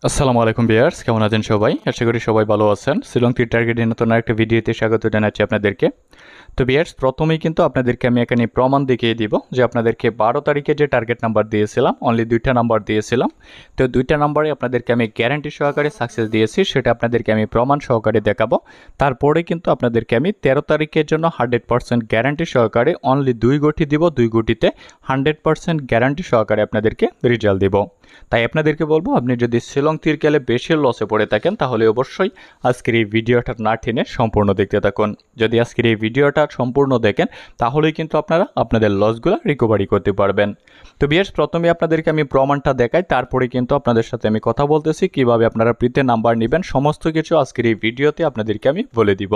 আসসালামু আলাইকুম ভিউয়ার্স, কেমন আছেন সবাই? আশা করি সবাই ভালো আছেন। শিলং তীর টার্গেটের নতুন আরেকটা ভিডিওতে স্বাগত জানাচ্ছি আপনাদেরকে। তো ভিউয়ার্স, প্রথমেই কিন্তু আপনাদেরকে আমি এখানে প্রমাণ দেখিয়ে দিব যে আপনাদেরকে 12 তারিখে যে টার্গেট নাম্বার দিয়েছিলাম, অনলি 2টা নাম্বার দিয়েছিলাম। তো 2টা নাম্বারে আপনাদেরকে আমি গ্যারান্টি সহকারে সাকসেস দিয়েছি, সেটা আপনাদেরকে আমি প্রমাণ সহকারে দেখাবো। তারপরে কিন্তু আপনাদেরকে আমি 13 তারিখের জন্য 100% গ্যারান্টি সহকারে অনলি 2 গুটি দিব, 2 গুটিতে 100% গ্যারান্টি সহকারে আপনাদেরকে রেজাল্ট দিব। তাই আপনাদেরকে বলবো, আপনি যদি শিলং তীরকেলে বেশি লসে পড়ে থাকেন তাহলে অবশ্যই আজকের এই ভিডিওটা না টেনে সম্পূর্ণ দেখতে থাকুন। যদি আজকের এই ভিডিওটা সম্পূর্ণ দেখেন তাহলেই কিন্তু আপনারা আপনাদের লসগুলো রিকভারি করতে পারবেন। তো ভিউয়ার্স, প্রথমে আপনাদেরকে আমি প্রমাণটা দেখাই, তারপরে কিন্তু আপনাদের সাথে আমি কথা বলতেছি কিভাবে আপনারা ফ্রিতে নাম্বার নেবেন। সমস্ত কিছু আজকের এই ভিডিওতে আপনাদেরকে আমি বলে দিব।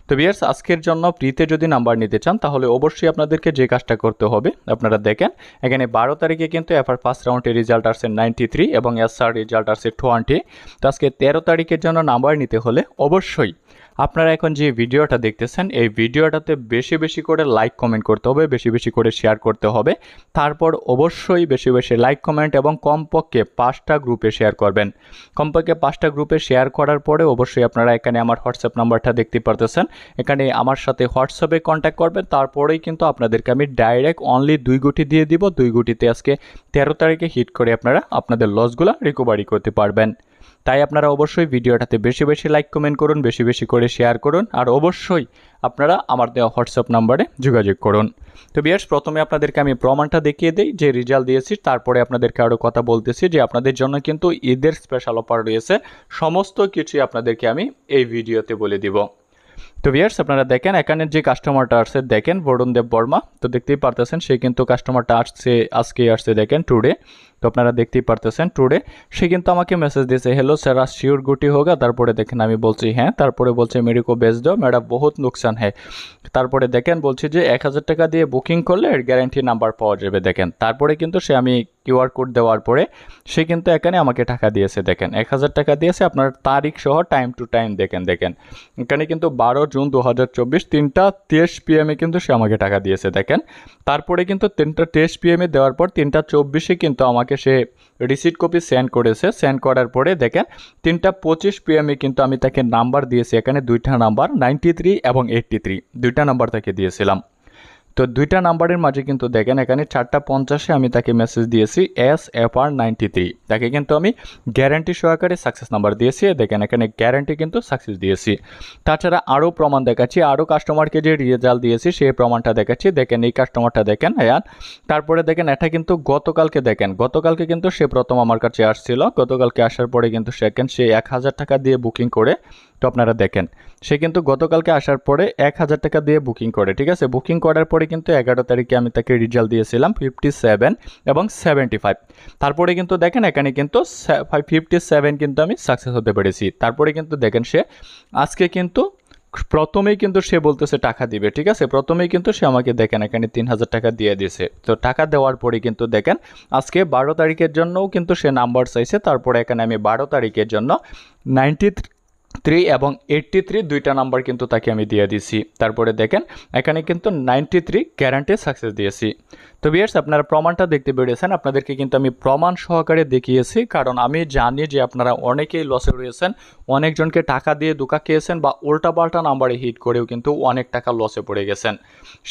তো ভিউয়ার্স, আজকের জন্য ফ্রিতে যদি নাম্বার নিতে চান তাহলে অবশ্যই আপনাদেরকে যে কাজটা করতে হবে, আপনারা দেখেন এখানে 12 তারিখে কিন্তু এফআর ফার্স্ট রাউন্ডের রেজাল্ট আসছে 93 এবং এসআর রেজাল্ট আসছে 20। তো আজকে 13 তারিখের জন্য নাম্বার নিতে হলে অবশ্যই আপনারা এখন যে ভিডিওটা দেখতেছেন এই ভিডিওটাতে বেশি বেশি করে লাইক কমেন্ট করতে হবে, বেশি বেশি করে শেয়ার করতে হবে। তারপর অবশ্যই বেশি বেশি লাইক কমেন্ট এবং কমপক্ষে 5টা গ্রুপে শেয়ার করবেন। কমপক্ষে 5টা গ্রুপে শেয়ার করার পরে অবশ্যই আপনারা এখানে আমার হোয়াটসঅ্যাপ নাম্বারটা দেখতে পারতেছেন, এখানে আমার সাথে হোয়াটসঅ্যাপে কন্ট্যাক্ট করবেন। তারপরেই কিন্তু আপনাদেরকে আমি ডাইরেক্ট অনলি 2 গুটি দিয়ে দিব, 2 গুটিতে আজকে 13 তারিখে হিট করে আপনারা আপনাদের লসগুলো রিকভারি করতে পারবেন। তাই আপনারা অবশ্যই ভিডিওটাতে বেশি বেশি লাইক কমেন্ট করুন, বেশি বেশি করে শেয়ার করুন, আর অবশ্যই আপনারা আমার দেওয়া হোয়াটসঅ্যাপ নাম্বারে যোগাযোগ করুন। তো ভিউয়ার্স, প্রথমে আপনাদেরকে আমি প্রমাণটা দেখিয়ে দিই যে রেজাল্ট দিয়েছি, তারপরে আপনাদেরকে আরও কথা বলতেছি যে আপনাদের জন্য কিন্তু ঈদের স্পেশাল অফার রয়েছে। সমস্ত কিছুই আপনাদেরকে আমি এই ভিডিওতে বলে দিব। তো ভিউয়ার্স, আপনারা দেখেন এখানে যে কাস্টমারটা আসছে, দেখেন বরুণদেব বর্মা। তো দেখতেই পারতেছেন সে কিন্তু কাস্টমারটা আজকে আসছে, দেখেন টুডে। তো আপনারা দেখতেই পারতেছেন টুডে সে কিন্তু আমাকে মেসেজ দিয়েছে, हेलो सर आज श्योर गुटी होगा। তারপরে দেখেন আমি বলছি হ্যাঁ, তারপরে বলছে मेरे को भेज दो मेरा बहुत नुकसान है। তারপরে দেখেন বলছি যে 1000 টাকা দিয়ে বুকিং করলে গ্যারান্টি নাম্বার পাওয়া যাবে। দেখেন তারপরে কিন্তু সে আমি কিউআর কোড দেওয়ার পরে সে কিন্তু এখানে আমাকে টাকা দিয়েছে। দেখেন 1000 টাকা দিয়েছে, আপনার তারিখ সহ টাইম টু টাইম দেখেন। এখানে কিন্তু 12 জুন 2024 3টা 23 PM কিন্তু সে আমাকে টাকা দিয়েছে। দেখেন তারপরে কিন্তু 3টা 23 PM দেওয়ার পর 3টা 24 কিন্তু আমাকে সে রিসিট কপি সেন্ড করেছে। সেন্ড করার পরে দেখেন 3টা 25 PM কিন্তু আমি তাকে নাম্বার দিয়েছি, এখানে 2টা নাম্বার 93 এবং 83 2টা নাম্বার তাকে দিয়েছিলাম। তো 2টা নাম্বারের মাঝে কিন্তু দেখেন এখানে 4টা 50-এ আমি তাকে মেসেজ দিয়েছি SFR93, তাকে কিন্তু আমি গ্যারান্টি সহকারে সাকসেস নাম্বার দিয়েছি। দেখেন এখানে গ্যারান্টি কিন্তু সাকসেস দিয়েছি। তাছাড়া আরও প্রমাণ দেখাচ্ছি, আরও কাস্টমারকে যে রেজাল্ট দিয়েছি সেই প্রমাণটা দেখাচ্ছি। দেখেন এই কাস্টমারটা দেখেন হ্যাঁ। তারপরে দেখেন এটা কিন্তু গতকালকে, দেখেন গতকালকে কিন্তু সে প্রথম আমার কাছে আসছিল। গতকালকে আসার পরে কিন্তু সেকেন্ড সে 1000 টাকা দিয়ে বুকিং করে। তো আপনারা দেখেন সে কিন্তু গতকালকে আসার পরে 1000 টাকা দিয়ে বুকিং করে, ঠিক আছে। বুকিং করার পরে কিন্তু 11 তারিখে আমি তাকে রেজাল্ট দিয়েছিলাম 57 এবং 75। তারপরে কিন্তু দেখেন এখানে কিন্তু 57 কিন্তু আমি সাকসেস হতে পেরেছি। তারপরে কিন্তু দেখেন সে আজকে কিন্তু প্রথমেই কিন্তু সে বলতেছে টাকা দিবে, ঠিক আছে। প্রথমেই কিন্তু সে আমাকে দেখেন এখানে 3000 টাকা দিয়ে দিয়েছে। তো টাকা দেওয়ার পরে কিন্তু দেখেন আজকে 12 তারিখের জন্যও কিন্তু সে নাম্বার চাইছে। তারপরে এখানে আমি 12 তারিখের জন্য 93 এবং 83 2টা নাম্বার কিন্তু তাকে আমি দিয়ে দিয়েছি। তারপরে দেখেন এখানে কিন্তু 93 গ্যারান্টি সাকসেস দিয়েছি। তো ভিউয়ার্স, আপনারা প্রমাণটা দেখতে পেরেছেন, আপনাদেরকে কিন্তু আমি প্রমাণ সহকারে দেখিয়েছি, কারণ আমি জানি যে আপনারা অনেকেই লসে রয়েছেন, অনেকজনকে টাকা দিয়ে ধোঁকা খেয়েছেন বা উল্টাপাল্টা নাম্বারে হিট করেও কিন্তু অনেক টাকা লসে পড়ে গেছেন।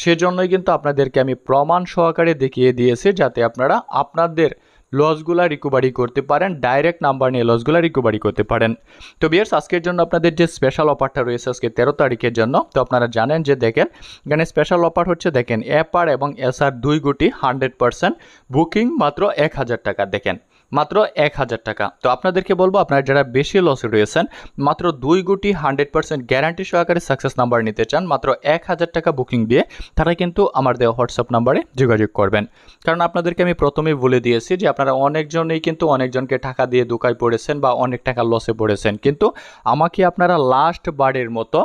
সেজন্যই কিন্তু আপনাদেরকে আমি প্রমাণ সহকারে দেখিয়ে দিয়েছি যাতে আপনারা আপনাদের লসগুলা রিকভারি করতে পারেন, ডাইরেক্ট নাম্বার নিয়ে লসগুলা রিকভারি করতে পারেন। তো ভিউয়ার্স, আজকের জন্য আপনাদের যে স্পেশাল অফারটা রয়েছে আজকে 13 তারিখের জন্য, তো আপনারা জানেন যে দেখেন এখানে স্পেশাল অফার হচ্ছে, দেখেন এফআর এবং এসআর 2 গুটি 100% বুকিং মাত্র 1000 টাকা। দেখেন মাত্র 1000 টাকা। তো আপনাদেরকে বলবো, আপনারা যারা বেশি লসে রয়েছেন মাত্র 2 গুটি 100% গ্যারান্টি সহকারে সাকসেস নাম্বার নিতে চান মাত্র 1000 টাকা বুকিং দিয়ে, তারা কিন্তু আমার দেওয়া হোয়াটসঅ্যাপ নাম্বারে যোগাযোগ করবেন। কারণ আপনাদেরকে আমি প্রথমেই বলে দিয়েছি যে আপনারা অনেকজনেই কিন্তু অনেকজনকে টাকা দিয়ে ধোঁকায় পড়েছেন বা অনেক টাকা লসে পড়েছেন, কিন্তু আমাকে আপনারা লাস্ট বারের মতো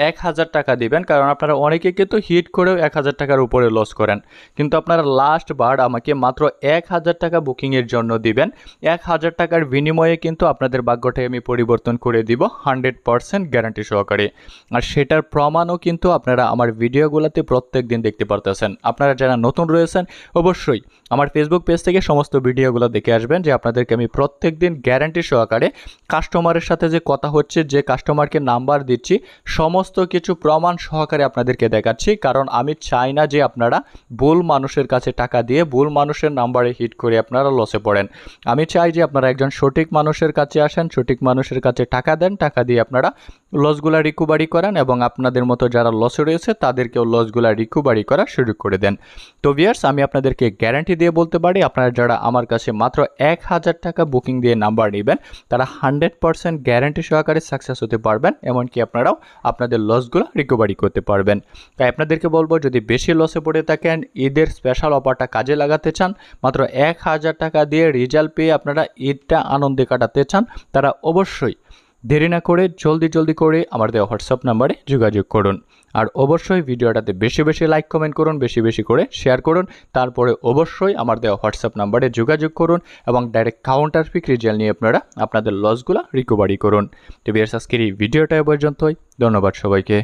1000 টাকা দিবেন, কারণ আপনারা অনেকে কিন্তু হিট করেও 1000 টাকার উপরে লস করেন, কিন্তু আপনারা লাস্ট বার আমাকে মাত্র 1000 টাকা বুকিংয়ের জন্য দিবেন। 1000 টাকার বিনিময়ে কিন্তু আপনাদের ভাগ্যটাই আমি পরিবর্তন করে দিব 100% গ্যারান্টি সহকারে। আর সেটার প্রমাণও কিন্তু আপনারা আমার ভিডিওগুলোতে প্রত্যেক দিন দেখতে পারতেছেন। আপনারা যারা নতুন রয়েছেন অবশ্যই আমার ফেসবুক পেজ থেকে সমস্ত ভিডিওগুলো দেখে আসবেন, যে আপনাদেরকে আমি প্রত্যেক দিন গ্যারান্টি সহকারে কাস্টমারের সাথে যে কথা হচ্ছে, যে কাস্টমারকে নাম্বার দিচ্ছি, সমস্ত কিছু প্রমাণ সহকারে আপনাদেরকে দেখাচ্ছি। কারণ আমি চাই না যে আপনারা ভুল মানুষের কাছে টাকা দিয়ে ভুল মানুষের নাম্বারে হিট করে আপনারা লসে পড়েন। আমি চাই যে আপনারা একজন সঠিক মানুষের কাছে আসেন, সঠিক মানুষের কাছে টাকা দেন, টাকা দিয়ে আপনারা লসগুলা রিকভারি করেন এবং আপনাদের মতো যারা লসে রয়েছে তাদেরকেও লসগুলা রিকভারি করার সুযোগ করে দেন। তো ভিউয়ার্স, আমি আপনাদেরকে গ্যারান্টি দিয়ে বলতে পারি, আপনারা যারা আমার কাছে মাত্র 1000 টাকা বুকিং দিয়ে নাম্বার নেবেন তারা 100% গ্যারান্টি সহকারে সাকসেস হতে পারবেন, এমনকি আপনারাও আপনাদের লসগুলো রিকভারি করতে পারবেন। তাই আপনাদেরকে বলবো, যদি বেশি লসে পড়ে থাকেন, ঈদের স্পেশাল অফারটা কাজে লাগাতে চান, মাত্র 1000 টাকা দিয়ে রেজাল্ট পেয়ে আপনারা ঈদটা আনন্দে কাটাতে চান, তারা অবশ্যই দেরি না করে জলদি করে আমার দেওয়া হোয়াটসঅ্যাপ নাম্বারে যোগাযোগ করুন। আর অবশ্যই ভিডিওটাতে বেশি বেশি লাইক কমেন্ট করুন, বেশি করে শেয়ার করুন। তারপরে অবশ্যই আমার দেওয়া হোয়াটসঅ্যাপ নাম্বারে যোগাযোগ করুন এবং ডাইরেক্ট কাউন্টার পিক রেজাল্ট নিয়ে আপনারা আপনাদের লসগুলো রিকভারি করুন। তো ভিউয়ার্স, আজকের এই ভিডিওটা এ পর্যন্তই। ধন্যবাদ সবাইকে।